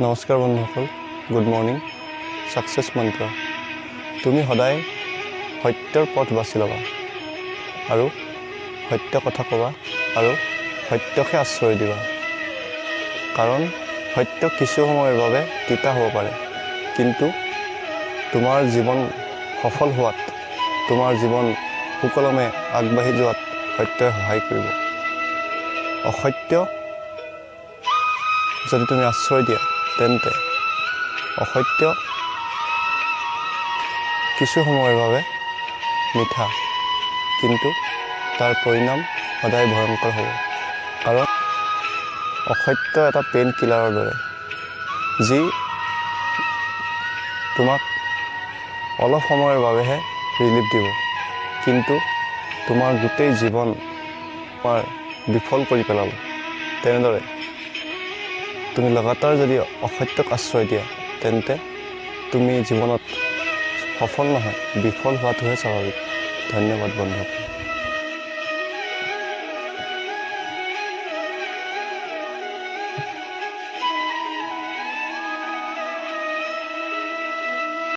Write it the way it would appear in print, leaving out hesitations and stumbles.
নমস্কাৰ বন্ধুসকল, good morning. Success মন্ত্ৰ। তুমি সদায় সত্যৰ পথ বাছি ল'বা আৰু সত্য কথা ক'বা আৰু সত্যকে আশ্ৰয় দিবা। কাৰণ সত্য কিছু সময়ৰ বাবে তিতা হ'ব পাৰে, কিন্তু তোমাৰ জীৱন সফল হোৱাত, তোমাৰ জীৱন সুকলমে আগবাঢ়ি যোৱাত সত্যই সহায় কৰিব। অসত্য যদি তুমি আশ্ৰয় দিয়া, তেন্তে অসত্য কিছু সময়ৰ বাবে মিঠা, কিন্তু তাৰ পৰিণাম সদায় ভয়ংকৰ হ'ব। কাৰণ অসত্য এটা পেইন কিলাৰৰ দৰে, যি তোমাক অলপ সময়ৰ বাবেহে ৰিলিফ দিব, কিন্তু তোমাৰ গোটেই জীৱন তোমাৰ বিফল কৰি পেলাব। তেনেদৰে তুমি লগাতাৰ যদি অসত্যক আশ্ৰয় দিয়া, তেন্তে তুমি জীৱনত সফল নহয়, বিফল হোৱাটোহে স্বাভাৱিক। ধন্যবাদ বন্ধুসকল।